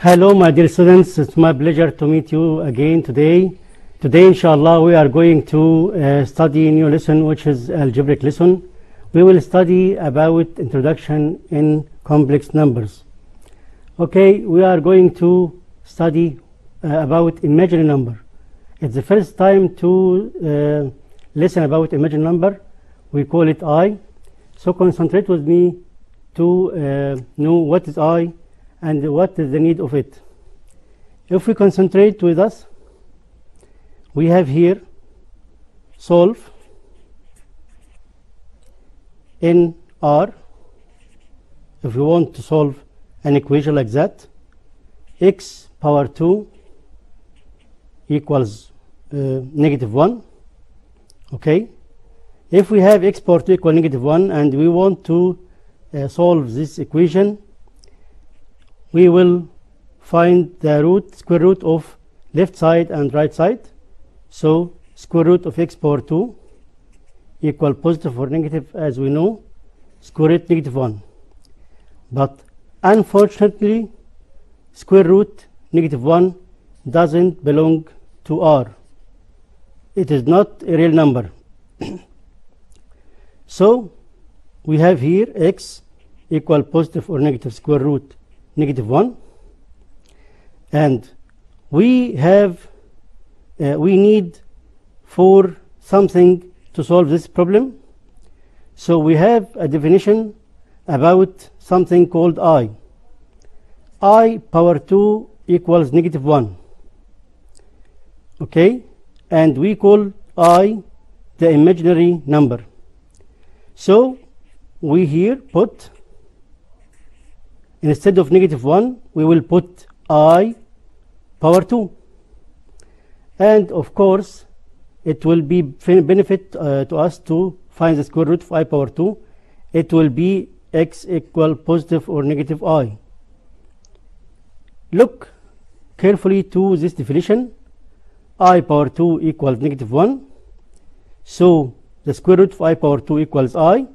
Hello, my dear students. It's my pleasure to meet you again today. Today, inshallah, we are going to study a new lesson, which is algebraic lesson. We will study about introduction in complex numbers. Okay, we are going to study about imaginary number. It's the first time to listen about imaginary number. We call it I. So concentrate with me to know what is I and what is the need of it. If we concentrate with us, we have here solve in R. If we want to solve an equation like that, x power 2 equals -1. Okay, if we have x power 2 equal -1 and we want to solve this equation, we will find the square root of left side and right side. So square root of x power 2 equal positive or negative, as we know, square root -1. But unfortunately, square root -1 doesn't belong to R. It is not a real number. So we have here x equal positive or negative square root -1, and we need for something to solve this problem. So we have a definition about something called I. I power 2 equals -1. Okay, and we call I the imaginary number. So we here put, instead of -1, we will put I power 2. And of course, it will be benefit to us to find the square root of I power 2. It will be x equal positive or negative I. Look carefully to this definition. I power 2 equals -1. So the square root of I power 2 equals I.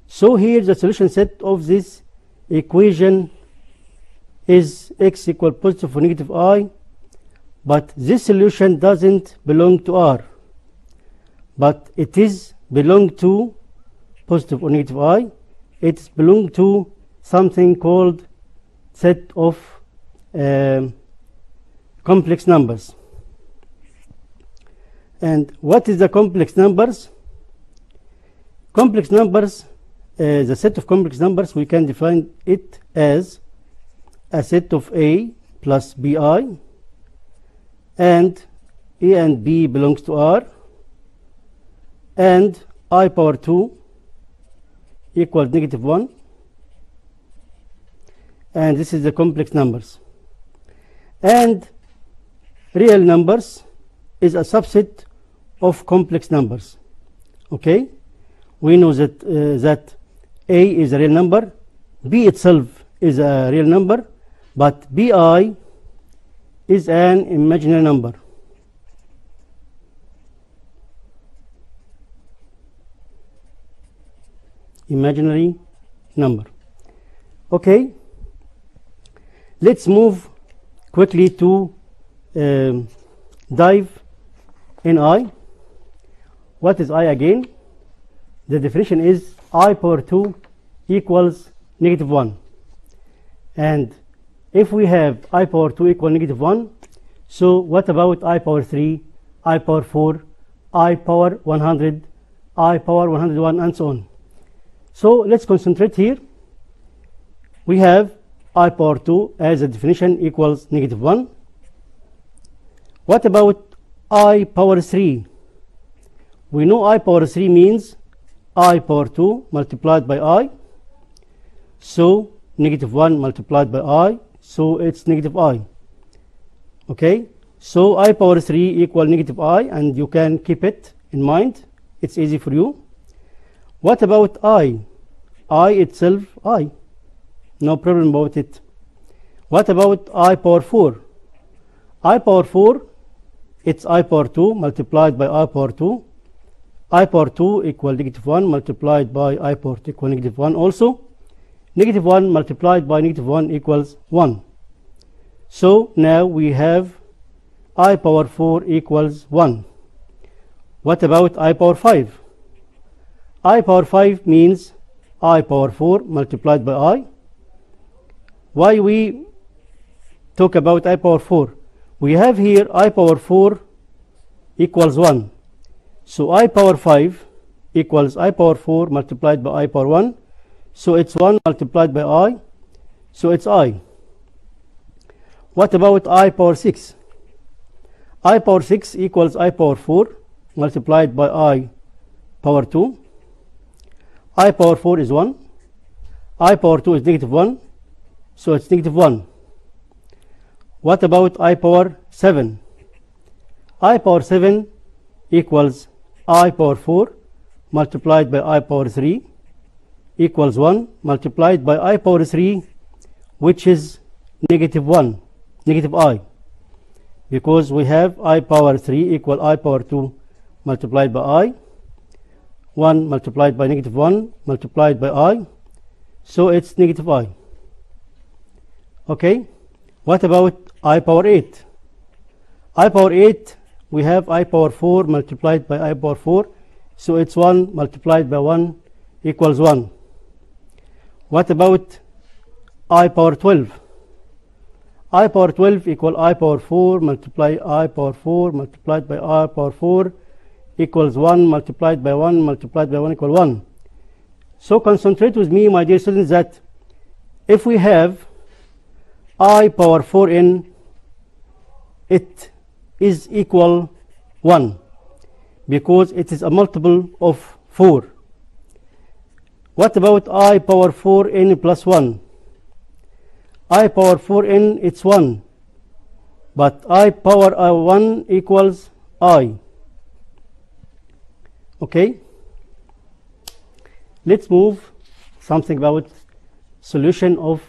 So here the solution set of this equation is x equal positive or negative I, but this solution doesn't belong to R, but it is belong to positive or negative I. It belong to something called set of complex numbers. And what is the complex numbers? Complex numbers, the set of complex numbers, we can define it as a set of A plus BI, and A and B belongs to R, and I power 2 equals -1, and this is the complex numbers. And real numbers is a subset of complex numbers. Okay, we know that that A is a real number, B itself is a real number, but BI is an imaginary number. Imaginary number. Okay, let's move quickly to dive in I. What is I again? The definition is I power 2 equals -1. And if we have I power 2 equal -1, so what about I power 3, I power 4, I power 100, I power 101, and so on? So let's concentrate here. We have I power 2 as a definition equals -1. What about I power 3? We know I power 3 means I power 2 multiplied by I. So -1 multiplied by I, so it's -I. Okay, so I power 3 equal -I, and you can keep it in mind. It's easy for you. What about I? I itself, I. No problem about it. What about I power 4? I power 4, it's I power 2 multiplied by I power 2. I power 2 equal -1 multiplied by I power 2 equal -1 also. -1 multiplied by -1 equals 1. So now we have I power 4 equals 1. What about I power 5? I power 5 means I power 4 multiplied by I. Why we talk about I power 4? We have here I power 4 equals 1. So I power 5 equals I power 4 multiplied by I power 1. So it's 1 multiplied by I. So it's I. What about I power 6? I power 6 equals I power 4 multiplied by I power 2. I power 4 is 1. I power 2 is negative 1. So it's negative 1. What about I power 7? I power 7 equals I power 4 multiplied by I power 3 equals 1 multiplied by I power 3, which is negative 1, negative I, because we have I power 3 equal I power 2 multiplied by I, 1 multiplied by negative 1 multiplied by I, so it's negative I. Okay, what about I power 8? I power 8, we have I power 4 multiplied by I power 4, so it's 1 multiplied by 1 equals 1. What about I power 12? I power 12 equal I power 4 multiply I power 4 multiplied by I power 4 equals 1 multiplied by 1 multiplied by 1 equal 1. So concentrate with me, my dear students, that if we have I power 4n, it is equal 1 because it is a multiple of 4. What about I power 4n plus 1? I power 4n, it's 1, but I power 1 equals I. Okay, let's move something about solution of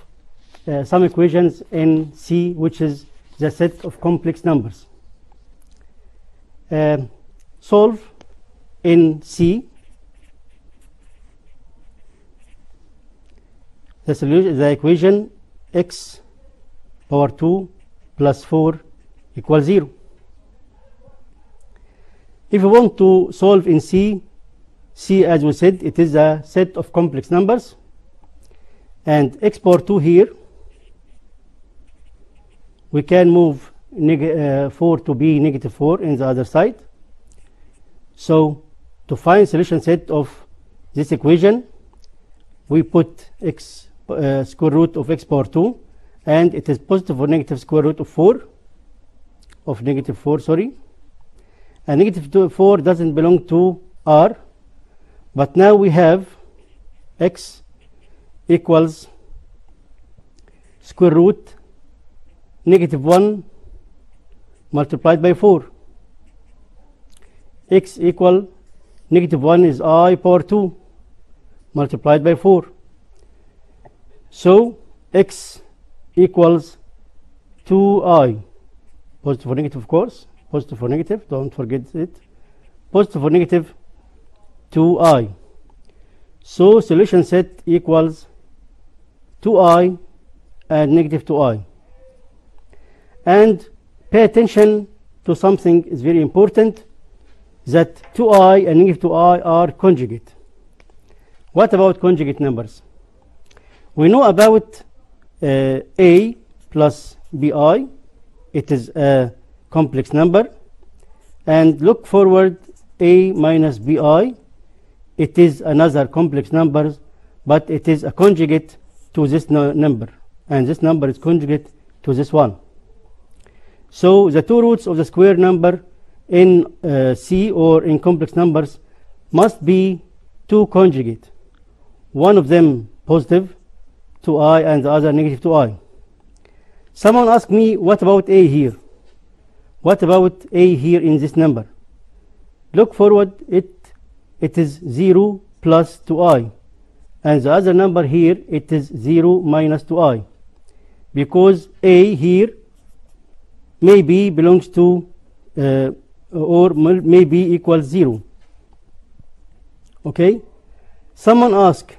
some equations in C, which is the set of complex numbers. Solve in C the solution, the equation x power 2 plus 4 equals 0. If you want to solve in C, as we said, it is a set of complex numbers, and x power 2 here, we can move 4 to be negative 4 in the other side. So to find solution set of this equation, we put x square root of x power 2, and it is positive or negative square root of 4, sorry. And negative 4 doesn't belong to R, but now we have x equals square root negative 1 multiplied by 4. X equal negative 1 is I power 2 multiplied by 4. So x equals 2I, positive or negative, of course, positive or negative, don't forget it, positive or negative 2I. So solution set equals 2I and negative 2I. And pay attention to something is very important, that 2I and negative 2I are conjugate. What about conjugate numbers? We know about A plus BI, it is a complex number, and look forward, A minus BI, it is another complex number, but it is a conjugate to this number, and this number is conjugate to this one. So the two roots of the square number in C or in complex numbers must be two conjugate, one of them positive 2I and the other negative 2I. Someone asked me, what about A here? What about A here in this number? Look forward, it is 0 plus 2I, and the other number here, it is 0 minus 2I, because A here maybe belongs to or maybe equals 0. Okay, someone asked,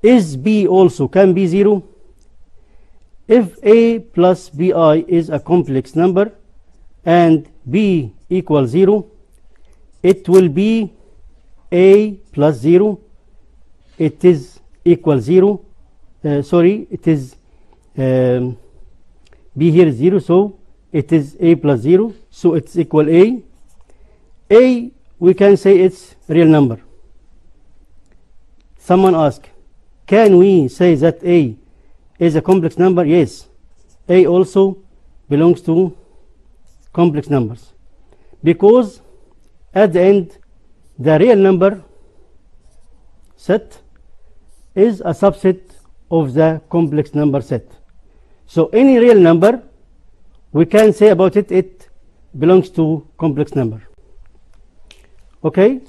is B also can be 0? if a plus bi is a complex number and b equals 0, it will be a plus 0, it is equal 0, sorry, it is b here is 0, so it is a plus 0, so it's equal a. A, we can say it's real number. Someone asked, can we say that a is a complex number? Yes, a also belongs to complex numbers, because at the end the real number set is a subset of the complex number set. So any real number, we can say about it, it belongs to complex number. Okay,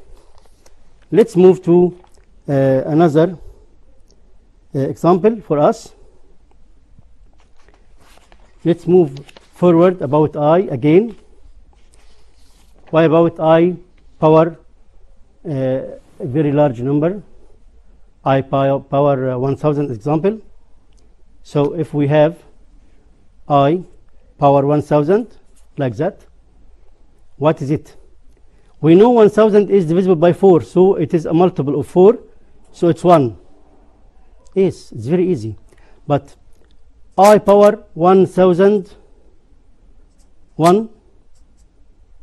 let's move to another example for us. Let's move forward about I again. Why about I power a very large number, I power 1000 example. So if we have I power 1000 like that, what is it? We know 1000 is divisible by 4, so it is a multiple of 4, so it's 1. Yes, it's very easy. But I power 1001,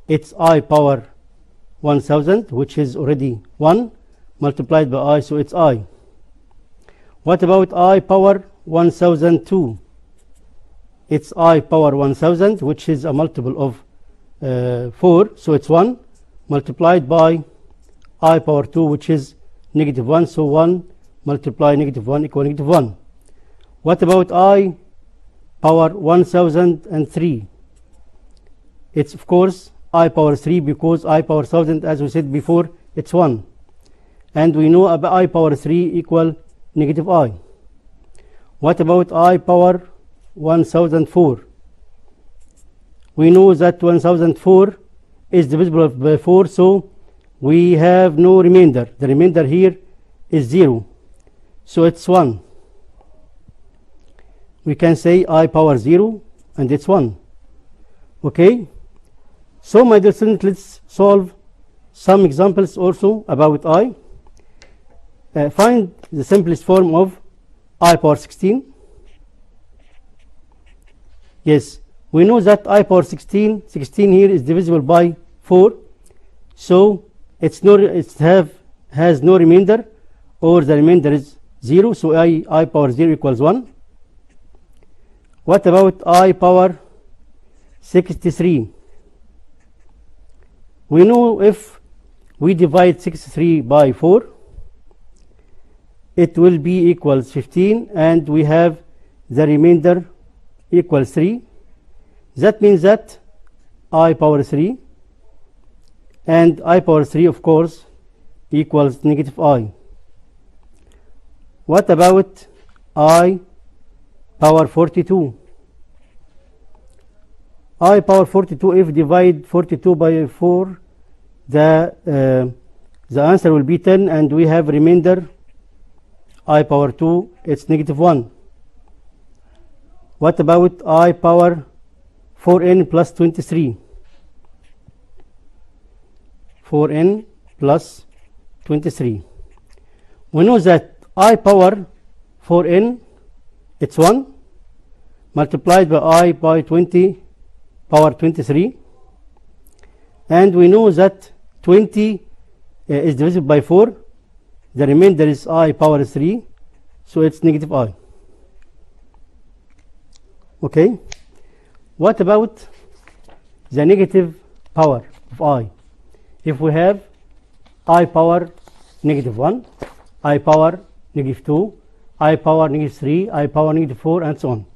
it's I power 1000, which is already 1 multiplied by I, so it's I. What about I power 1002? It's I power 1000, which is a multiple of 4, so it's 1 multiplied by I power 2, which is negative 1, so 1 multiply negative 1 equal negative 1. What about I power 1003? It's of course I power 3, because I power 1000, as we said before, it's 1. And we know about I power 3 equal negative I. What about I power 1004? We know that 1004 is divisible by 4, so we have no remainder. The remainder here is 0, so it's 1. We can say I power 0 and it's 1. Okay, so my dear students, let's solve some examples also about I. Find the simplest form of I power 16. Yes, we know that I power 16 here is divisible by 4, so has no remainder, or the remainder is 0, so I power 0 equals 1. What about I power 63? We know if we divide 63 by 4, it will be equals 15, and we have the remainder equals 3. That means that I power 3, and I power 3 of course equals negative I. What about I power 42? I power 42, if divide 42 by 4, the answer will be 10, and we have remainder I power 2, it's negative 1. What about I power 4n plus 23? 4n plus 23. We know that I power 4n, it's 1 multiplied by I by 20 power 23, and we know that 20 is divisible by 4, the remainder is I power 3, so it's negative I. Okay, what about the negative power of I? If we have I power negative 1, I power negative 2, I power negative 3, I power negative 4, and so on.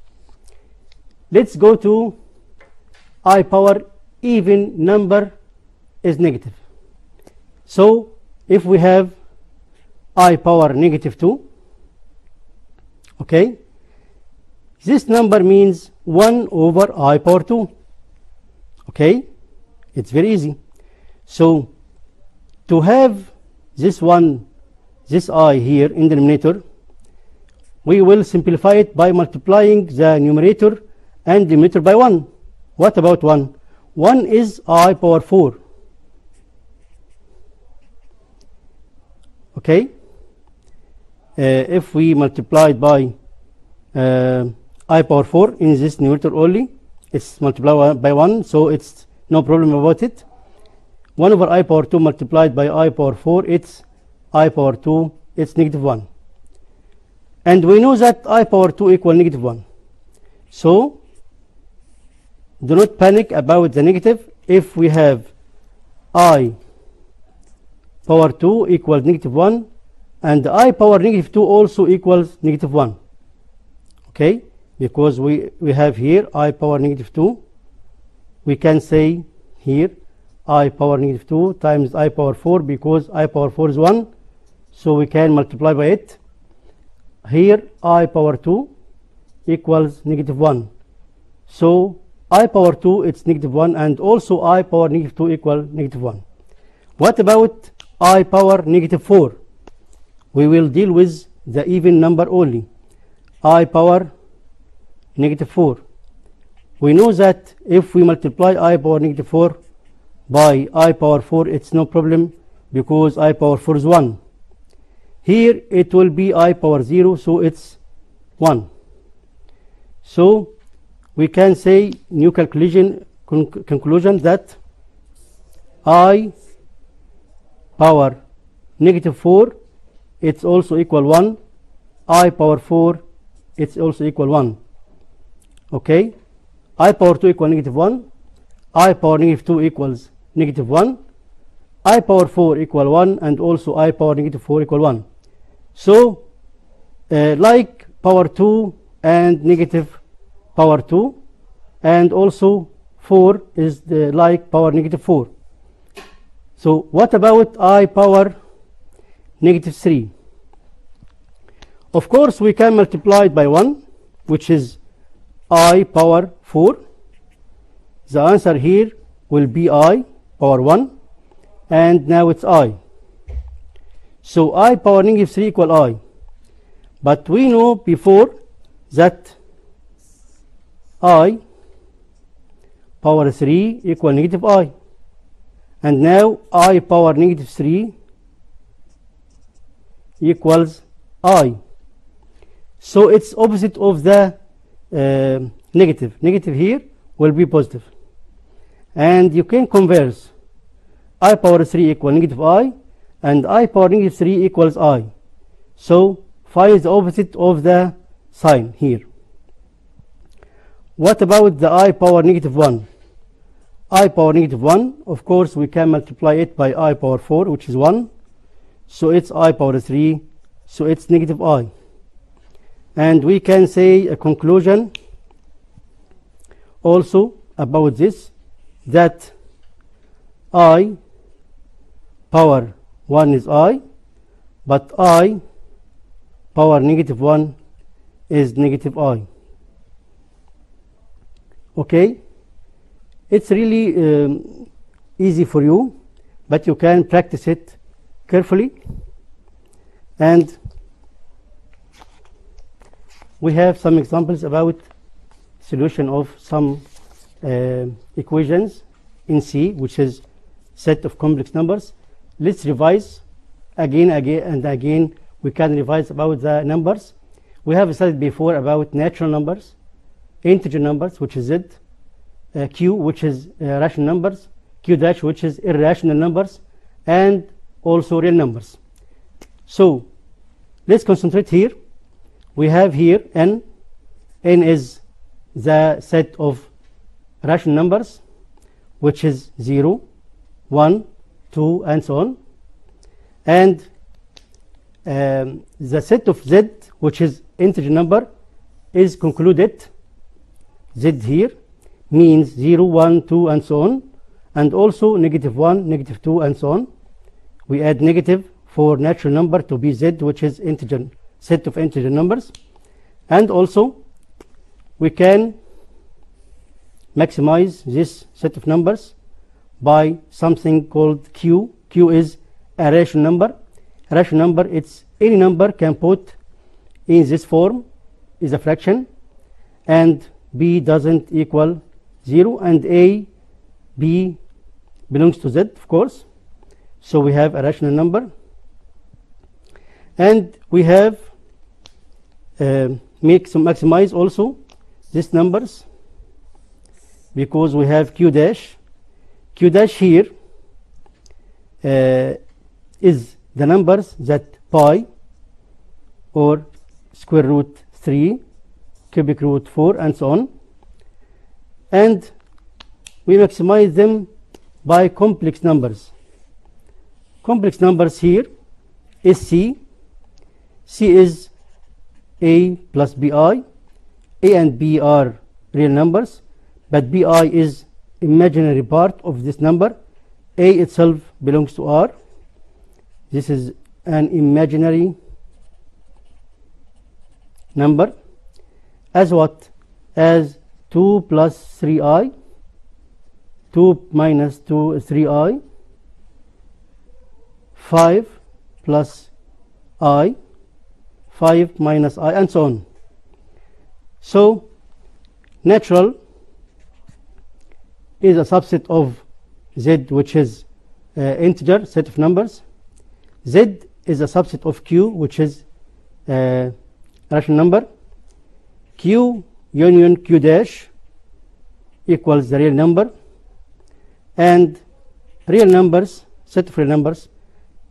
Let's go to I power even number is negative. So if we have I power negative 2, okay, this number means 1 over I power 2. Okay, it's very easy. So to have this I here in the denominator, we will simplify it by multiplying the numerator and denominator by 1. What about 1? 1 is I power 4. Okay, if we multiply it by I power 4 in this numerator only, it's multiplied by 1, so it's no problem about it. 1 over I power 2 multiplied by I power 4, it's I power 2, it's negative 1. And we know that I power 2 equal negative 1. So do not panic about the negative. If we have I power 2 equals negative 1, and I power negative 2 also equals negative 1. Okay, because we have here I power negative 2. We can say here I power negative 2 times I power 4, because I power 4 is 1. So we can multiply by it. Here I power 2 equals negative 1. So I power 2 it's negative 1, and also I power negative 2 equal negative 1. What about I power negative 4? We will deal with the even number only. I power negative 4. We know that if we multiply I power negative 4 by I power 4, it's no problem, because I power 4 is 1. Here it will be I power 0, so it's 1. So we can say new conclusion that I power negative 4 it's also equal 1. I power 4 it's also equal 1. Okay, I power 2 equal negative 1. I power negative 2 equals negative 1. I power 4 equal 1, and also I power negative 4 equal 1. So like power 2 and negative power 2, and also 4 is like power negative 4. So what about I power negative 3? Of course we can multiply it by 1, which is I power 4. The answer here will be I power 1, and now it's I. So I power negative 3 equal I. But we know before that I power 3 equal negative I. And now I power negative 3 equals I. So it's opposite of the negative. Negative here will be positive. And you can converse. I power 3 equal negative I, and I power negative 3 equals I. So find the opposite of the sign here. What about the I power negative 1? I power negative 1, of course we can multiply it by I power 4, which is 1. So it's I power 3, so it's negative I. And we can say a conclusion also about this, that I power 1 is I, but I power negative 1 is negative I. Okay, it's really easy for you, but you can practice it carefully. And we have some examples about solution of some equations in C, which is set of complex numbers. Let's revise again and again. We can revise about the numbers. We have studied before about natural numbers, integer numbers, which is Z, Q, which is rational numbers, Q dash, which is irrational numbers, and also real numbers. So let's concentrate here. We have here n. N is the set of rational numbers, which is 0, 1, 2, and so on. And the set of Z, which is integer number, is concluded. Z here means 0, 1, 2, and so on, and also negative 1, negative 2, and so on. We add negative for natural number to be Z, which is integer, set of integer numbers. And also we can maximize this set of numbers by something called Q. Q is a rational number. A rational number, it's any number can put in this form is a fraction, and b doesn't equal 0, and a, b belongs to z, of course. So we have a rational number, and we have maximize also these numbers, because we have q dash. Q dash here is the numbers that pi or square root 3, cubic root 4, and so on, and we maximize them by complex numbers. Complex numbers here is c. C is a plus bi. A and b are real numbers, but bi is imaginary part of this number. A itself belongs to r. This is an imaginary number. As what? As 2 plus 3i, 2 minus 2 is 3i, 5 plus I, 5 minus I, and so on. So natural is a subset of z, which is integer set of numbers. Z is a subset of q, which is rational number. Q union q dash equals the real number, and real numbers, set of real numbers,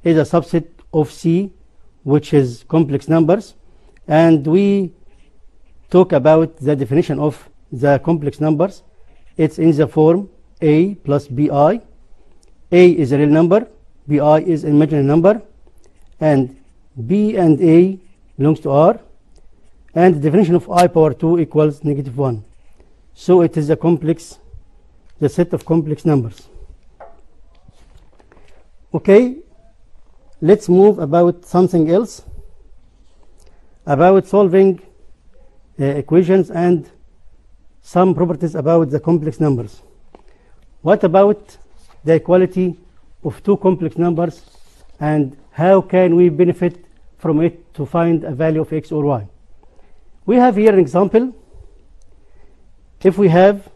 is a subset of C, which is complex numbers. And we talk about the definition of the complex numbers. It's in the form a plus bi. A is a real number, bi is an imaginary number, and b and a belongs to r, and the definition of I power 2 equals -1. So it is a complex, the set of complex numbers. Okay, let's move about something else, about solving equations and some properties about the complex numbers. What about the equality of two complex numbers, and how can we benefit from it to find a value of x or y? We have here an example. If we have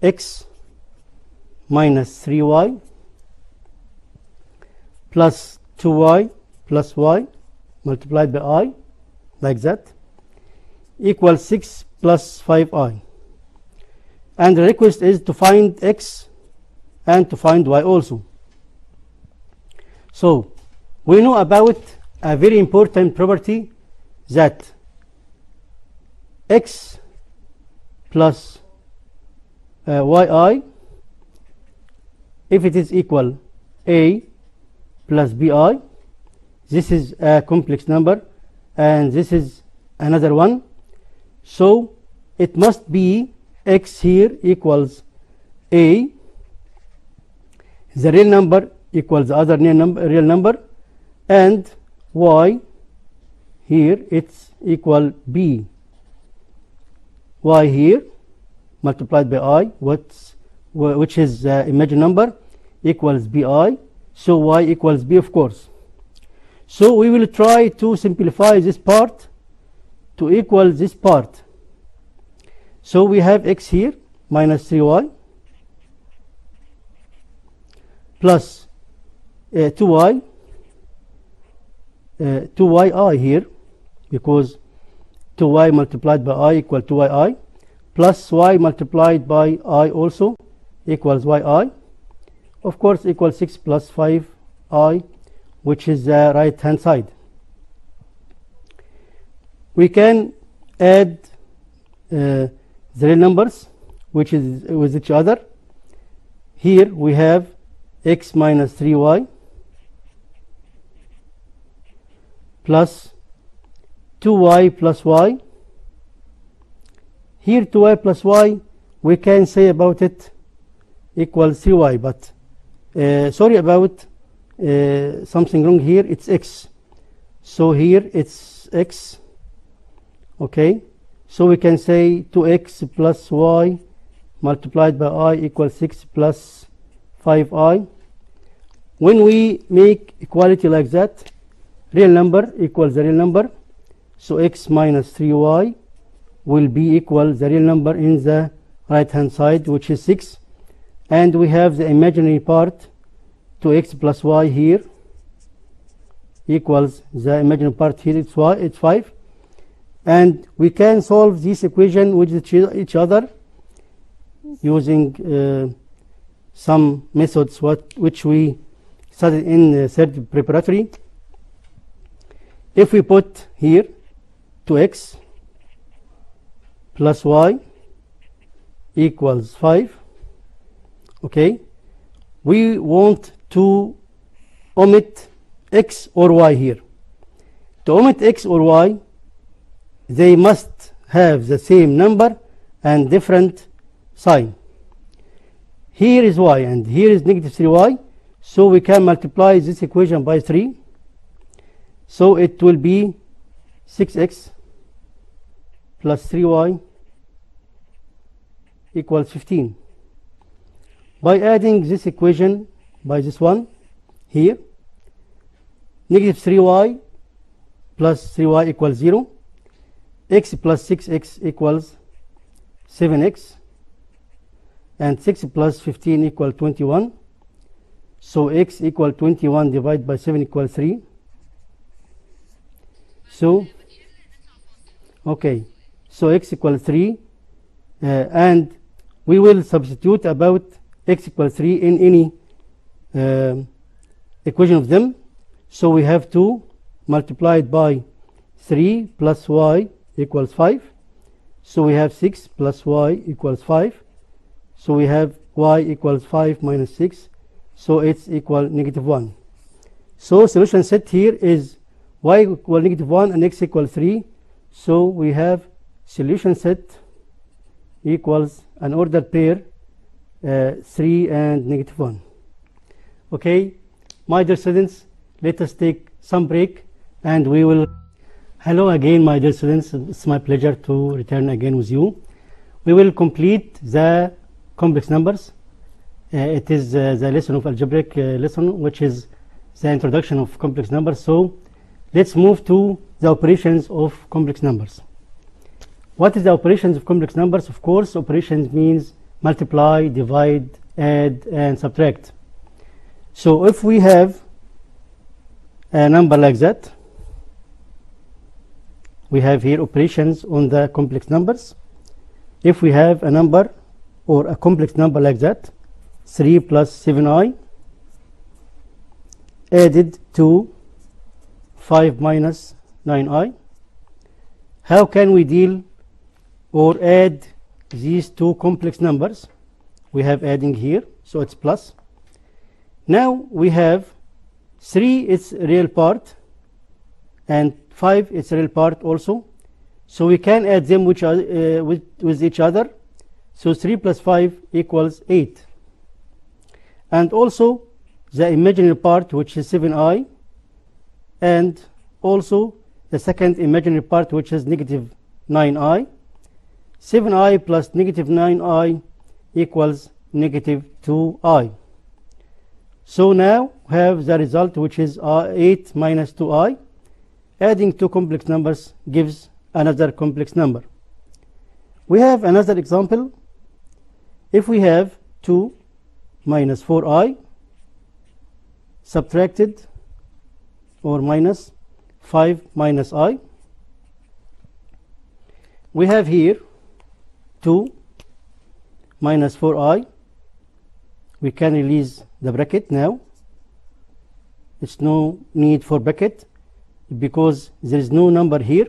x minus 3y plus 2y plus y multiplied by I, like that, equals 6 plus 5i. And the request is to find x and to find y also. So we know about a very important property, that x plus yi, if it is equal a plus bi, this is a complex number, and this is another one. So it must be x here equals a, the real number equals the other real number, and y here it's equal b. Y here multiplied by I, which is imaginary number, equals bi. So y equals b, of course. So we will try to simplify this part to equal this part. So we have x here minus 3y plus 2y, 2yi here, because 2y multiplied by I equal 2yi, plus y multiplied by I also equals yi, of course, equals 6 plus 5i, which is the right hand side. We can add the real numbers which is with each other. Here we have x minus 3y plus 2y plus y. Here 2y plus y, we can say about it equals 3y, but sorry about something wrong here, it's x. So here it's x. Okay, so we can say 2x plus y multiplied by I equals 6 plus 5i. When we make equality like that, real number equals the real number. So x minus 3y will be equal the real number in the right hand side, which is 6, and we have the imaginary part 2x plus y here equals the imaginary part here, it's y, it's 5, and we can solve this equation with each other using some methods which we studied in third preparatory. If we put here 2x plus y equals 5, okay, we want to omit x or y here. To omit x or y, they must have the same number and different sign. Here is y and here is negative 3y, so we can multiply this equation by 3. So it will be 6x plus 3y equals 15. By adding this equation by this one here, negative 3y plus 3y equals 0, x plus 6x equals 7x, and 6 plus 15 equals 21. So x equals 21 divided by 7 equals 3. So okay, so x equals 3, and we will substitute about x equals 3 in any equation of them. So we have 2 multiplied by 3 plus y equals 5. So we have 6 plus y equals 5. So we have y equals 5 minus 6. So it's equal negative 1. So solution set here is y equal negative 1 and x equal 3. So we have solution set equals an ordered pair 3 and negative 1. Okay, my dear students, let us take some break and we will. Hello again, my dear students. It's my pleasure to return again with you. We will complete the complex numbers. It is the lesson of algebraic lesson, which is the introduction of complex numbers. So let's move to the operations of complex numbers. What is the operations of complex numbers? Of course, operations means multiply, divide, add, and subtract. So if we have a number like that, we have here operations on the complex numbers. If we have a number or a complex number like that, 3 plus 7i added to 5 minus 9i, how can we deal or add these two complex numbers? We have adding here, so it's plus. Now we have 3 its real part and 5 its real part also, so we can add them with each other. So 3 plus 5 equals 8, and also the imaginary part, which is 7i, and also the second imaginary part, which is negative 9i. 7i plus negative 9i equals negative 2i. So now we have the result, which is 8 minus 2i. Adding two complex numbers gives another complex number. We have another example. If we have 2 minus 4i subtracted or minus 5 minus I, we have here 2 minus 4i. We can release the bracket now. It's no need for bracket because there is no number here,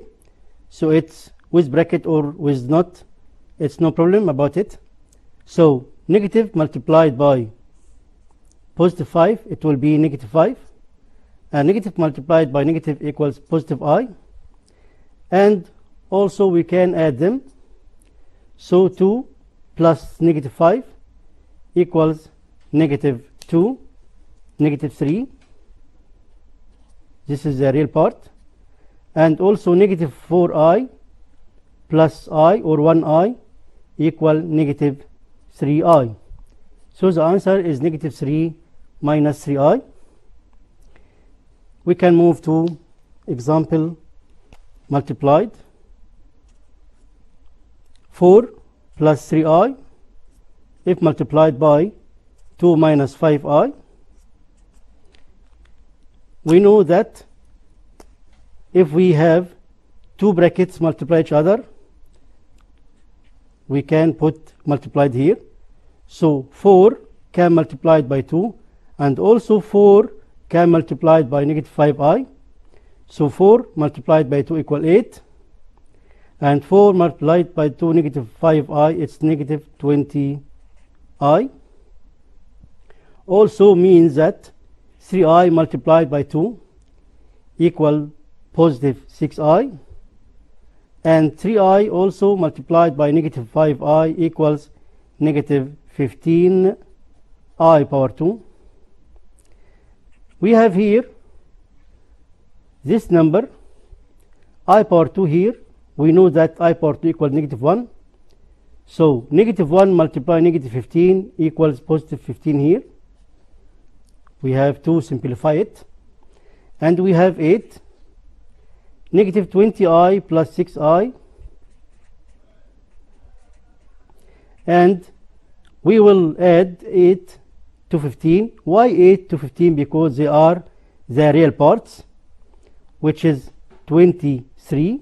so it's with bracket or with not, it's no problem about it. So negative multiplied by positive 5, it will be negative 5, and negative multiplied by negative equals positive I, and also we can add them. So 2 plus negative 5 equals negative 2, negative 3. This is the real part. And also negative 4i plus I or 1i equal negative 3i. So the answer is negative 3 minus 3i. We can move to example multiplied 4 plus 3i if multiplied by 2 minus 5i. We know that if we have two brackets multiply each other, we can put multiplied here. So 4 can multiplied by 2, and also 4 can multiplied by negative 5i. So 4 multiplied by 2 equal 8, and 4 multiplied by 2 negative 5i, it's negative 20i. Also means that 3i multiplied by 2 equal positive 6i, and 3i also multiplied by negative 5i equals negative 15i power 2. We have here this number I power 2 here. We know that I power 2 equals negative 1. So negative 1 multiply negative 15 equals positive 15 here. We have to simplify it. And we have 8. Negative 20i plus 6i. And we will add 8 to 15. Why 8 to 15? Because they are the real parts, which is 23.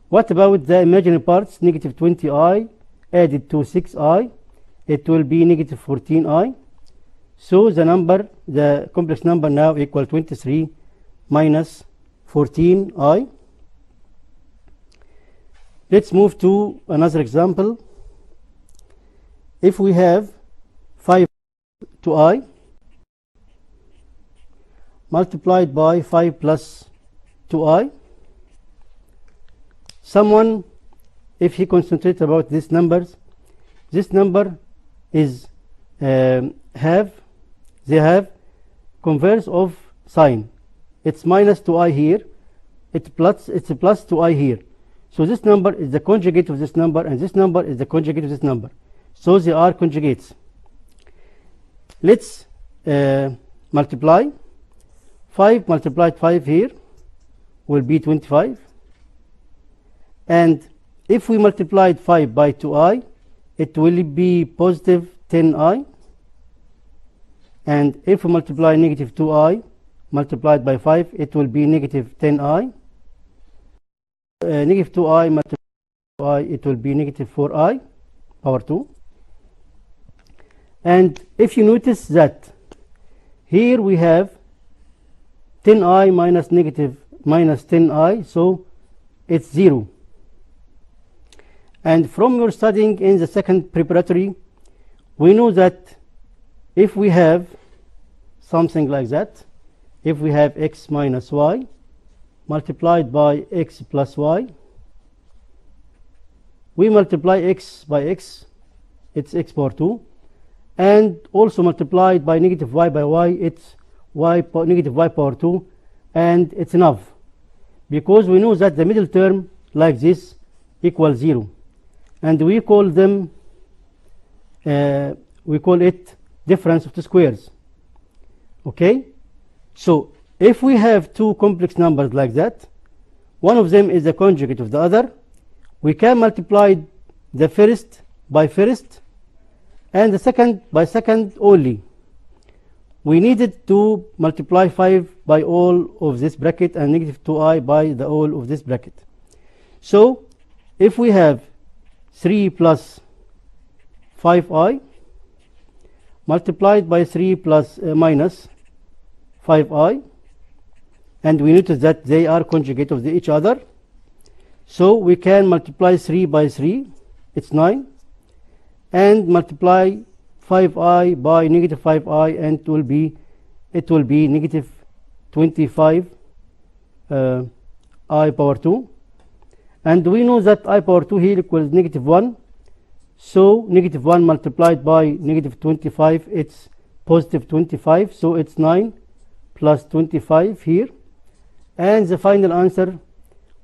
What about the imaginary parts? Negative 20i added to 6i, it will be negative 14i. So the number, the complex number now equal 23 minus 14i. Let's move to another example. If we have 5 to I multiplied by 5 plus 2i, someone, if he concentrates about these numbers, this number is they have converse of sign. It's minus 2i here, it's plus 2i here. So this number is the conjugate of this number, and this number is the conjugate of this number. So they are conjugates. Let's multiply. 5 multiplied 5 here will be 25. And if we multiplied 5 by 2i, it will be positive 10i. And if we multiply negative 2i multiplied by 5, it will be negative 10i. Negative 2i multiplied by 2i, it will be negative 4i power 2. And if you notice that here we have 10i minus negative minus 10i, so it's 0. And from your studying in the second preparatory, we know that if we have something like that, if we have x minus y multiplied by x plus y, we multiply x by x, it's x power 2, and also multiplied by negative y by y, it's negative y power 2, and it's enough, because we know that the middle term like this equals 0, and we call them we call it difference of two squares. Okay, so if we have two complex numbers like that, one of them is the conjugate of the other, we can multiply the first by first and the second by second only. We needed to multiply 5 by all of this bracket and negative 2i by the all of this bracket. So if we have 3 plus 5i multiplied by 3 plus minus 5i, and we notice that they are conjugate of each other, so we can multiply 3 by 3, it's 9, and multiply 5i by negative 5i, and it will be negative 25 I power 2. And we know that I power 2 here equals negative 1, so negative 1 multiplied by negative 25, it's positive 25, so it's 9 plus 25 here, and the final answer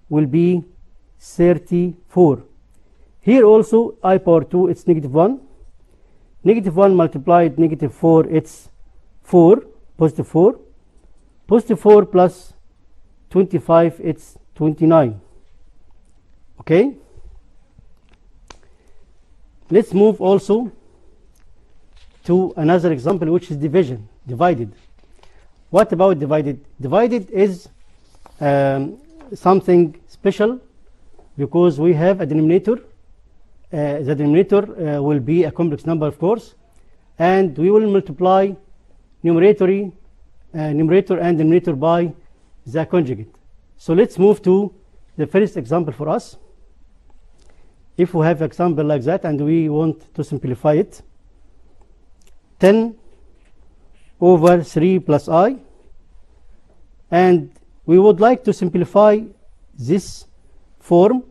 will be 34. Here also I power 2, it's negative 1. Negative 1 multiplied negative 4, it's 4, positive 4. Positive 4 plus 25, it's 29. Okay, let's move also to another example, which is division, divided. What about divided? Divided is something special because we have a denominator. The denominator will be a complex number, of course, and we will multiply numerator and denominator by the conjugate. So let's move to the first example for us. If we have an example like that and we want to simplify it, 10 over 3 plus I, and we would like to simplify this form,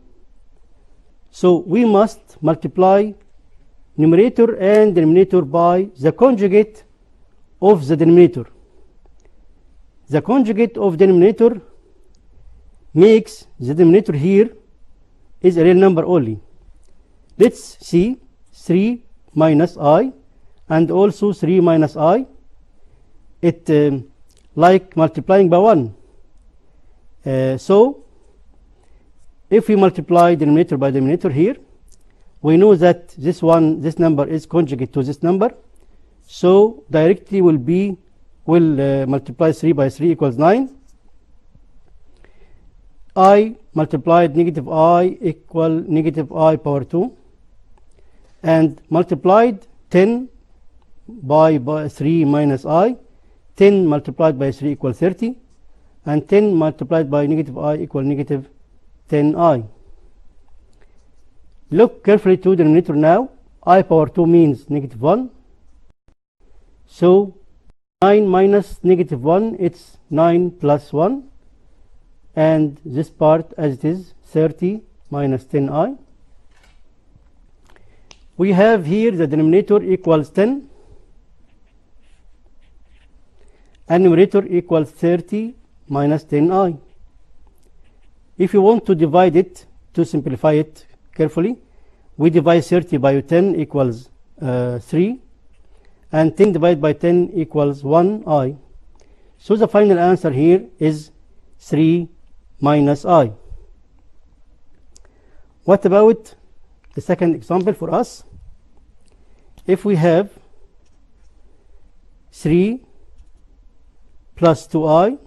so we must multiply numerator and denominator by the conjugate of the denominator. The conjugate of denominator makes the denominator here is a real number only. Let's see 3 minus I and also 3 minus I. It like multiplying by 1. So if we multiply denominator by denominator here, we know that this number is conjugate to this number. So directly will multiply 3 by 3 equals 9. I multiplied negative I equal negative I power 2, and multiplied 10 by 3 minus I. 10 multiplied by 3 equals 30, and 10 multiplied by negative I equal negative 10I. Look carefully to the denominator now. I power 2 means negative 1. So 9 minus negative 1, it's 9 plus 1. And this part as it is 30 minus 10I. We have here the denominator equals 10 and numerator equals 30 minus 10I. If you want to divide it, to simplify it carefully, we divide 30 by 10 equals 3, and 10 divided by 10 equals 1I. So the final answer here is 3 minus I. What about the second example for us? If we have 3 plus 2I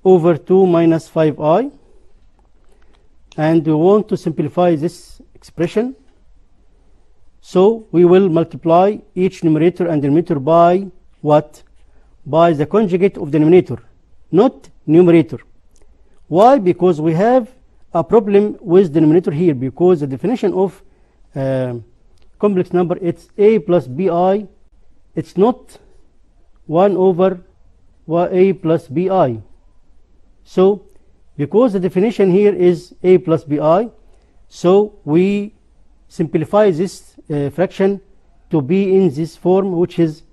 over 2 minus 5I, and we want to simplify this expression, so we will multiply each numerator and denominator by what? By the conjugate of the denominator, not numerator. Why? Because we have a problem with the denominator here, because the definition of complex number, it's a plus bi, it's not 1 over a plus bi. So because the definition here is a plus bi, so we simplify this fraction to be in this form, which is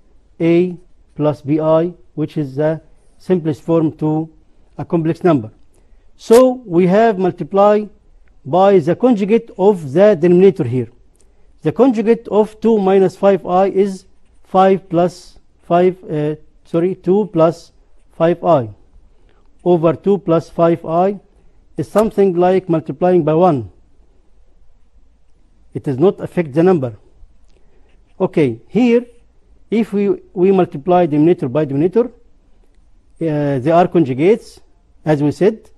a plus bi, which is the simplest form to a complex number. So we have multiply by the conjugate of the denominator here. The conjugate of 2 minus 5I is 2 plus 5I over 2 plus 5I is something like multiplying by 1. It does not affect the number. Okay, here if we multiply denominator by denominator, they are conjugates, as we said.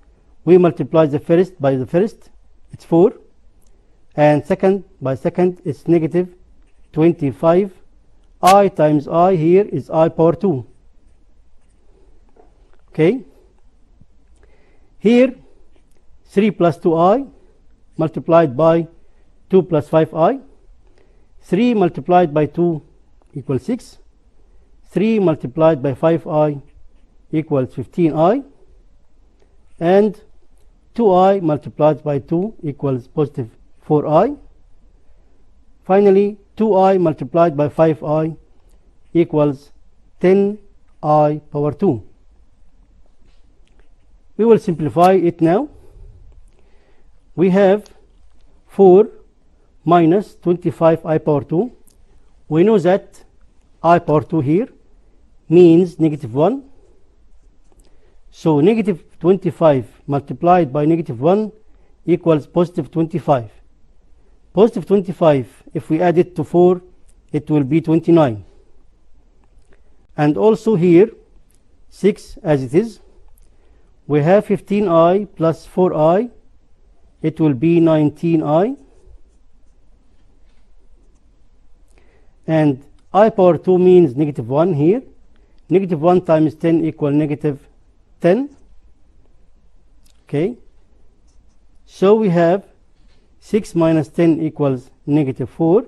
We multiply the first by the first, it's 4, and second by second, it's negative 25. I times I here is I power 2. Okay, here 3 plus 2I multiplied by 2 plus 5I. 3 multiplied by 2 equals 6. 3 multiplied by 5I equals 15I. And 2I multiplied by 2 equals positive 4I. Finally, 2I multiplied by 5I equals 10I power 2. We will simplify it now. We have 4 minus 25I power 2. We know that I power 2 here means negative 1. So negative 25 multiplied by negative 1 equals positive 25. Positive 25, if we add it to 4, it will be 29. And also here, 6 as it is, we have 15i plus 4i, it will be 19i. And I power 2 means negative 1 here. Negative 1 times 10 equal negative 10. Okay. So we have 6 minus 10 equals negative 4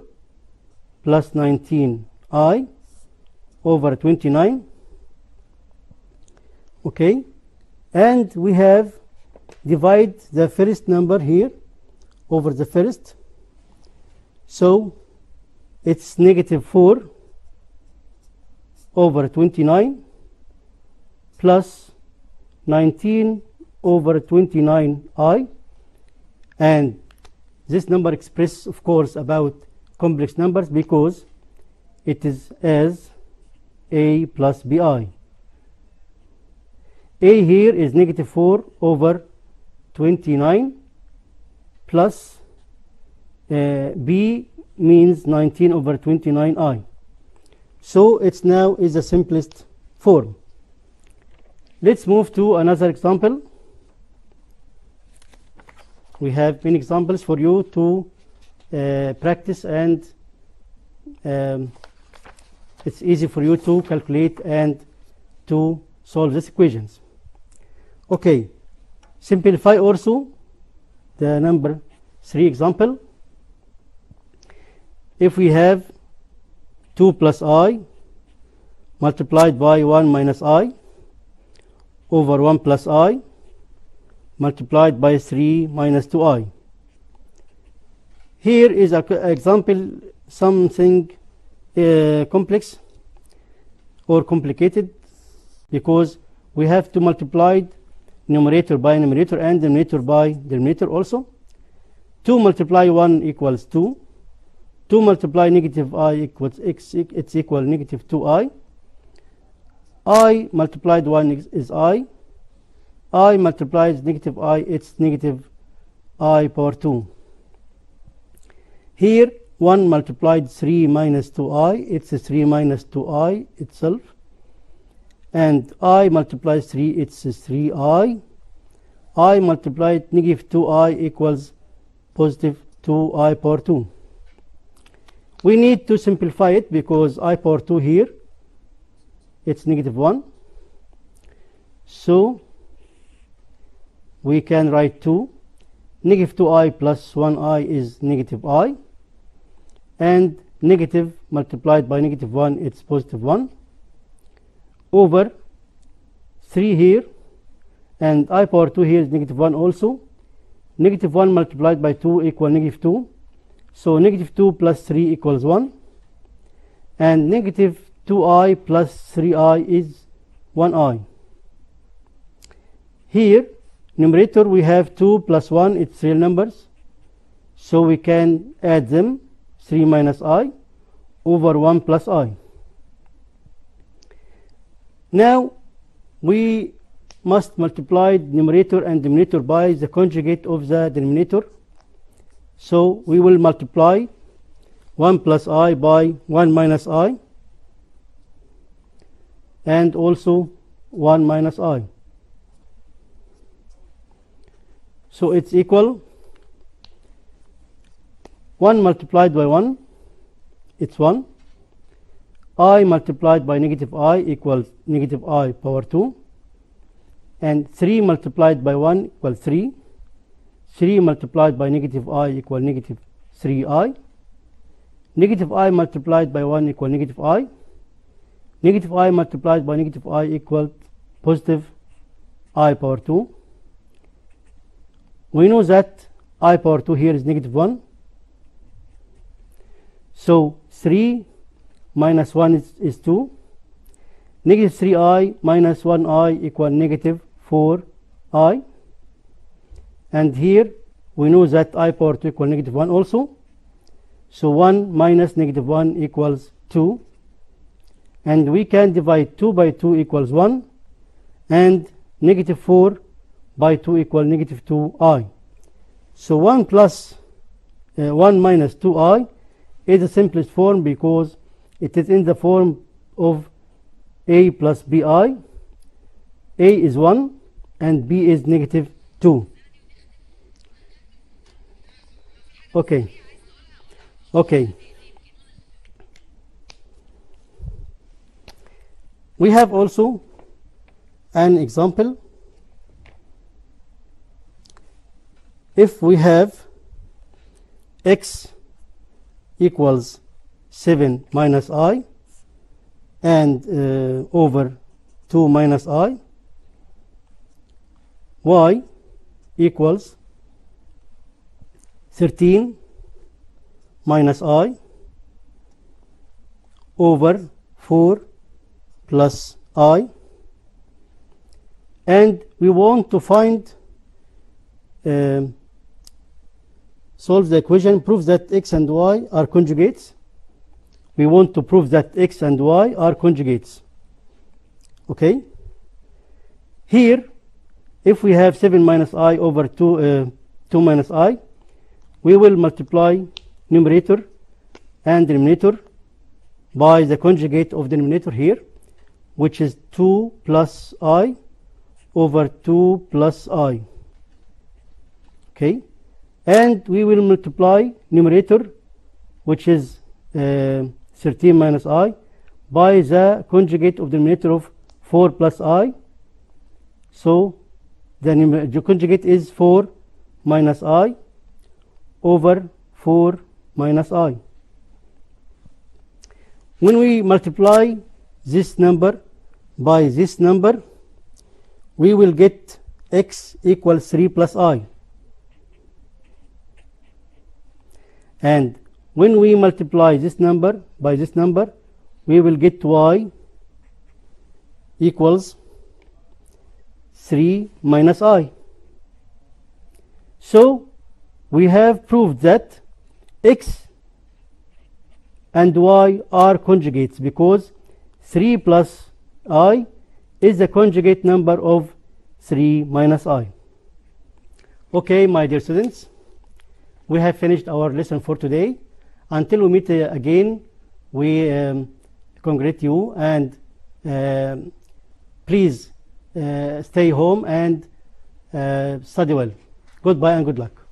plus 19i over 29. Okay. And we have divide the first number here over the first. So it's negative 4 over 29 plus 19 over 29i, and this number expresses, of course, about complex numbers because it is as a plus bi. A here is negative 4 over 29 plus b means 19 over 29i. So it's now is the simplest form. Let's move to another example. We have many examples for you to practice, and it's easy for you to calculate and to solve these equations. Okay, simplify also the number 3 example. If we have 2 plus I multiplied by 1 minus I over 1 plus I multiplied by 3 minus 2I. Here is an example, something complex or complicated, because we have to multiply numerator by numerator and denominator by denominator also. 2 multiply 1 equals 2. 2 multiply negative I equals x, it's equal negative 2I. I multiplied 1 is I. I multiplies negative I, it's negative I power 2. Here 1 multiplied 3 minus 2I, it's 3 minus 2I itself. And I multiplies 3, it's 3I. I multiplied negative 2I equals positive 2I power 2. We need to simplify it because I power 2 here, it's negative 1. So we can write 2. Negative 2I plus 1I is negative I. And negative multiplied by negative 1, it's positive 1. Over 3 here. And I power 2 here is negative 1 also. Negative 1 multiplied by 2 equal negative 2. So negative 2 plus 3 equals 1. And negative 2I plus 3I is 1I. Here, numerator we have 2 plus 1, it's real numbers. So we can add them, 3 minus I over 1 plus I. Now we must multiply numerator and denominator by the conjugate of the denominator. So we will multiply 1 plus I by 1 minus I and also 1 minus I. So it's equal 1 multiplied by 1, it's 1. I multiplied by negative I equals negative I power 2. And 3 multiplied by 1 equals 3. 3 multiplied by negative I equal negative 3I. Negative I multiplied by 1 equal negative I. Negative I multiplied by negative I equal positive I power 2. We know that I power 2 here is negative 1. So 3 minus 1 is 2. Negative 3I minus 1I equal negative 4I. And here we know that I power 2 equal negative 1 also. So 1 minus negative 1 equals 2. And we can divide 2 by 2 equals 1. And negative 4 by 2 equal negative 2i. So 1 plus 1 minus 2i is the simplest form because it is in the form of a plus bi. A is 1 and b is negative 2. Okay. Okay. We have also an example. If we have x equals 7 minus I and over 2 minus I, y equals 13 minus I over 4 plus I, and we want to find solve the equation, prove that x and y are conjugates. We want to prove that x and y are conjugates. Okay? Here, if we have 7 minus I over 2 minus I, we will multiply numerator and denominator by the conjugate of denominator here, which is 2 plus I over 2 plus I. Okay? And we will multiply numerator, which is 13 minus I, by the conjugate of the denominator of 4 plus I. So the conjugate is 4 minus I over 4 minus I. When we multiply this number by this number, we will get x equals 3 plus I. And when we multiply this number by this number, we will get y equals 3 minus I. So we have proved that x and y are conjugates because 3 plus I is the conjugate number of 3 minus I. Okay, my dear students, we have finished our lesson for today. Until we meet again, we congratulate you, and please stay home and study well. Goodbye and good luck.